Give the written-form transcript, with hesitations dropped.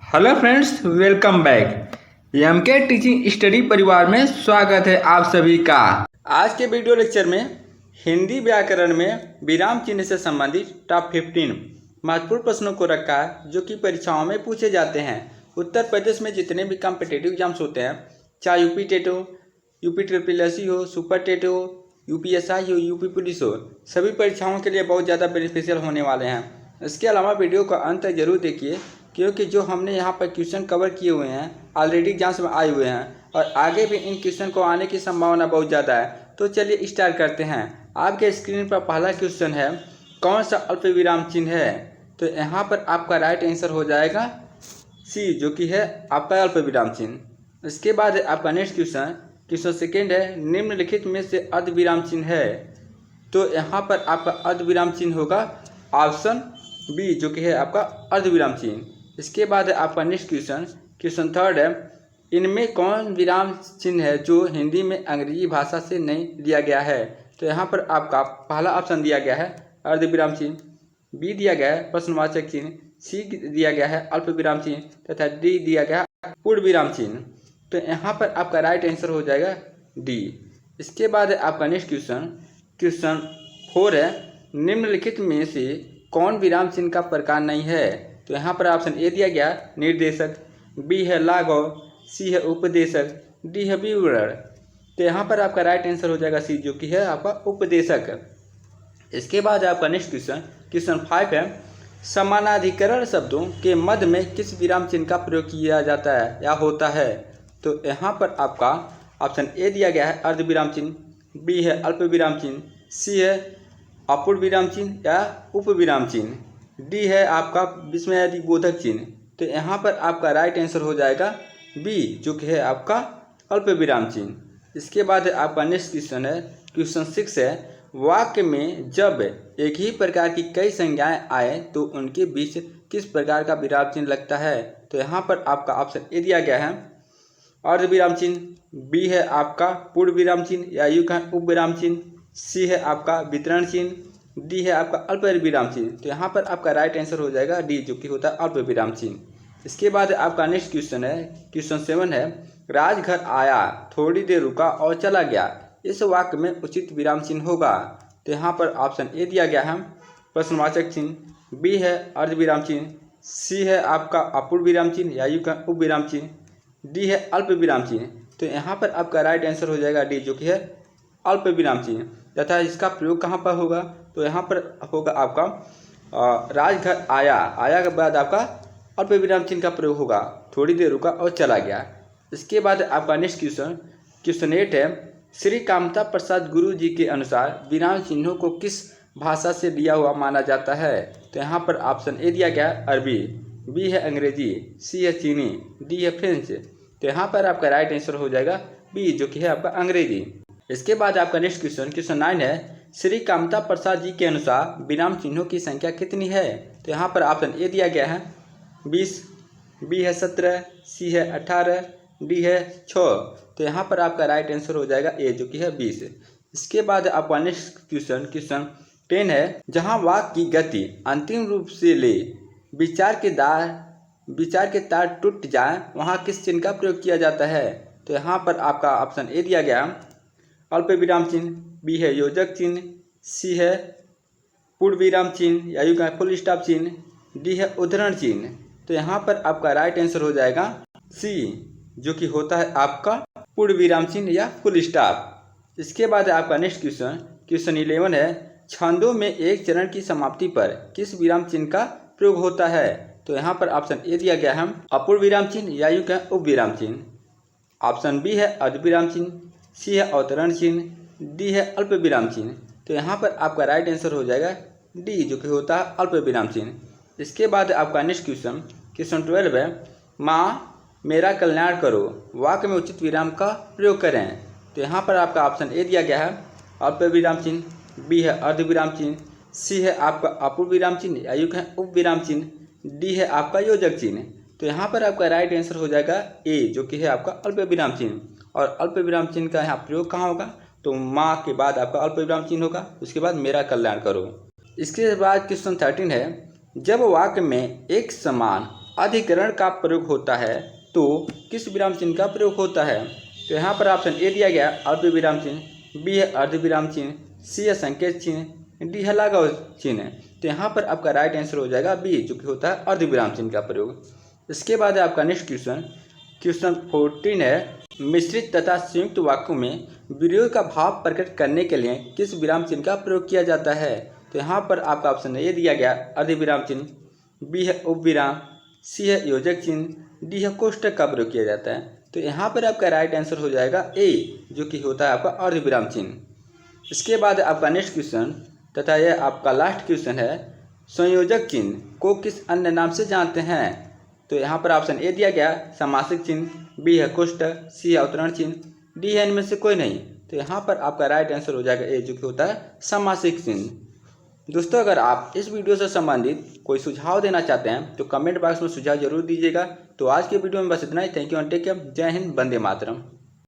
Hello friends, welcome back. M K teaching study परिवार में स्वागत है आप सभी का। आज के वीडियो लेक्चर में हिंदी व्याकरण में विराम चिन्ह से संबंधित टॉप 15 महत्वपूर्ण प्रश्नों को रखा है जो कि परीक्षाओं में पूछे जाते हैं। उत्तर प्रदेश में जितने भी कॉम्पिटिटिव एग्जाम्स होते हैं, चाहे यूपी टेट हो, यूपी ट्रिपल एस हो, सुपर टेट हो, यूपीएसआई हो, यूपी पुलिस हो, सभी परीक्षाओं के लिए बहुत ज़्यादा बेनिफिशियल होने वाले हैं। इसके अलावा वीडियो को अंत तक जरूर देखिए, क्योंकि जो हमने यहाँ पर क्वेश्चन कवर किए हुए हैं ऑलरेडी एग्जाम्स में आए हुए हैं और आगे भी इन क्वेश्चन को आने की संभावना बहुत ज़्यादा है। तो चलिए स्टार्ट करते हैं। आपके स्क्रीन पर पहला क्वेश्चन है, कौन सा अल्प विराम चिन्ह है? तो यहाँ पर आपका राइट आंसर हो जाएगा सी, जो कि है आपका अल्प विराम चिन्ह। इसके बाद है आपका नेक्स्ट क्वेश्चन, क्वेश्चन सेकेंड है, निम्नलिखित में से अर्ध विराम चिन्ह है? तो यहाँ पर आपका अर्ध विराम चिन्ह होगा ऑप्शन बी, जो कि है आपका अर्ध विराम चिन्ह। इसके बाद है आपका नेक्स्ट क्वेश्चन, क्वेश्चन थर्ड है, इनमें कौन विराम चिन्ह है जो हिंदी में अंग्रेजी भाषा से नहीं लिया गया है? तो यहाँ पर आपका पहला ऑप्शन दिया गया है अर्ध विराम चिन्ह, बी दिया गया है प्रश्नवाचक चिन्ह, सी दिया गया है अल्प विराम चिन्ह तथा डी दिया गया है पूर्ण विराम चिन्ह। तो यहाँ पर आपका राइट आंसर हो जाएगा डी। इसके बाद है आपका नेक्स्ट क्वेश्चन, क्वेश्चन 4 है, निम्नलिखित में से कौन विराम चिन्ह का प्रकार नहीं है? तो यहाँ पर ऑप्शन ए दिया गया निर्देशक, बी है लाघव, सी है उपदेशक, डी है विवरण। तो यहाँ पर आपका राइट आंसर हो जाएगा सी, जो कि है आपका उपदेशक। इसके बाद आपका नेक्स्ट क्वेश्चन, क्वेश्चन 5 है, समानाधिकरण शब्दों के मध्य में किस विराम चिन्ह का प्रयोग किया जाता है या होता है? तो यहाँ पर आपका ऑप्शन ए दिया गया है अर्ध विराम चिन्ह, बी है अल्प विराम चिन्ह, सी है अपूर्ण विराम चिन्ह या उप विराम चिन्ह, डी है आपका विस्मयादि बोधक चिन्ह। तो यहाँ पर आपका राइट आंसर हो जाएगा बी, जो कि है आपका अल्प विराम चिन्ह। इसके बाद आपका नेक्स्ट क्वेश्चन है, क्वेश्चन 6 है, वाक्य में जब एक ही प्रकार की कई संज्ञाएं आए तो उनके बीच किस प्रकार का विराम चिन्ह लगता है? तो यहाँ पर आपका ऑप्शन ए दिया गया है अर्ध विराम चिन्ह, बी है आपका पूर्ण विराम चिन्ह या यूं कहें उप विराम चिन्ह, सी है आपका वितरण चिन्ह, डी है आपका अल्प विराम चिन्ह। तो यहाँ पर आपका राइट आंसर हो जाएगा डी, जो कि होता है अल्प विराम चिन्ह। इसके बाद आपका नेक्स्ट क्वेश्चन है, क्वेश्चन 7 है, राजघर आया, थोड़ी देर रुका और चला गया, इस वाक्य में उचित विराम चिन्ह होगा? तो यहाँ पर ऑप्शन ए दिया गया है प्रश्नवाचक चिन्ह, बी है अर्ध विराम चिन्ह, सी है आपका अपूर्ण विराम चिन्ह या यूं कहें उप विराम चिन्ह, डी है अल्प विराम चिन्ह। तो यहाँ पर आपका राइट आंसर हो जाएगा डी, जो कि है अल्प विराम चिन्ह। तथा इसका प्रयोग कहाँ पर होगा? तो यहाँ पर होगा आपका राजघर आया, आया के बाद आपका अल्प विराम चिन्ह का प्रयोग होगा, थोड़ी देर रुका और चला गया। इसके बाद आपका नेक्स्ट क्वेश्चन, क्वेश्चन 8 है, श्री कामता प्रसाद गुरु जी के अनुसार विराम चिन्हों को किस भाषा से लिया हुआ माना जाता है? तो यहाँ पर ऑप्शन ए दिया गया अरबी, बी है अंग्रेजी, सी है चीनी, डी है फ्रेंच। तो यहाँ पर आपका राइट आंसर हो जाएगा बी, जो कि है आपका अंग्रेजी। इसके बाद आपका नेक्स्ट क्वेश्चन, क्वेश्चन 9 है, श्री कामता प्रसाद जी के अनुसार विराम चिन्हों की संख्या कितनी है? तो यहाँ पर ऑप्शन ए दिया गया है 20, बी है 17, सी है 18, डी है 6। तो यहाँ पर आपका राइट आंसर हो जाएगा ए, जो कि है 20। इसके बाद आपका नेक्स्ट क्वेश्चन, क्वेश्चन 10 है, जहाँ वाक्य की गति अंतिम रूप से ले विचार के तार टूट जाए वहाँ किस चिन्ह का प्रयोग किया जाता है? तो यहाँ पर आपका ऑप्शन ए दिया गया अल्प विराम चिन्ह, बी है योजक चिन्ह, सी है पूर्ण विराम चिन्ह या यूं कहें फुल स्टॉप चिन्ह, डी है उद्धरण चिन्ह। तो यहाँ पर आपका राइट आंसर हो जाएगा सी, जो कि होता है आपका पूर्ण विराम चिन्ह या फुल स्टॉप। इसके बाद आपका नेक्स्ट क्वेश्चन, क्वेश्चन 11 है, छंदों में एक चरण की समाप्ति पर किस विराम चिन्ह का प्रयोग होता है? तो यहाँ पर ऑप्शन ए दिया गया है अपूर्ण विराम चिन्ह या यूं कहें उप विराम चिन्ह, ऑप्शन बी है अर्ध विराम चिन्ह, सी है अवतरण चिन्ह, डी है अल्प विराम चिन्ह। तो यहाँ पर आपका राइट आंसर हो जाएगा डी, जो कि होता है अल्प विराम चिन्ह। इसके बाद आपका नेक्स्ट क्वेश्चन, क्वेश्चन 12 है, माँ मेरा कल्याण करो, वाक्य में उचित विराम का प्रयोग करें। तो यहाँ पर आपका ऑप्शन ए दिया गया है अल्प विराम चिन्ह, बी है अर्ध विराम चिन्ह, सी है आपका अपूर्ण विराम चिन्ह या यूं कहें उप विराम चिन्ह, डी है आपका योजक चिन्ह। तो यहाँ पर आपका राइट आंसर हो जाएगा ए, जो कि है आपका अल्प विराम चिन्ह। और अल्प विराम चिन्ह का यहाँ प्रयोग कहाँ होगा? तो माँ के बाद आपका अल्प विराम चिन्ह होगा, उसके बाद मेरा कल्याण करो। इसके बाद क्वेश्चन 13 है, जब वाक्य में एक समान अधिकरण का प्रयोग होता है तो किस विराम चिन्ह का प्रयोग होता है? तो यहाँ पर ऑप्शन ए दिया गया अर्ध विराम चिन्ह, बी है अर्ध विराम चिन्ह, सी है संकेत चिन्ह, डी है लगाव चिन्ह। तो यहाँ पर आपका राइट आंसर हो जाएगा बी, जो कि होता है अर्ध विराम चिन्ह का प्रयोग। इसके बाद है आपका नेक्स्ट क्वेश्चन 14 है, मिश्रित तथा संयुक्त वाक्यों में विरोध का भाव प्रकट करने के लिए किस विराम चिन्ह का प्रयोग किया जाता है? तो यहाँ पर आपका ऑप्शन ए दिया गया अर्ध विराम चिन्ह, बी है उपविराम, सी है योजक चिन्ह, डी है कोष्टक का प्रयोग किया जाता है। तो यहाँ पर आपका राइट आंसर हो जाएगा ए, जो कि होता है आपका अर्ध विराम चिन्ह। इसके बाद आपका नेक्स्ट क्वेश्चन तथा यह आपका लास्ट क्वेश्चन है, संयोजक चिन्ह को किस अन्य नाम से जानते हैं? तो यहाँ पर ऑप्शन ए दिया गया समासिक चिन्ह, बी है कोष्टक, सी है अवतरण चिन्ह, डी है इनमें से कोई नहीं। तो यहाँ पर आपका राइट आंसर हो जाएगा ए, जो कि होता है समासिक चिन्ह। दोस्तों, अगर आप इस वीडियो से संबंधित कोई सुझाव देना चाहते हैं तो कमेंट बॉक्स में सुझाव जरूर दीजिएगा। तो आज के वीडियो में बस इतना ही। Thank you and take care. जय हिंद, वंदे मातरम।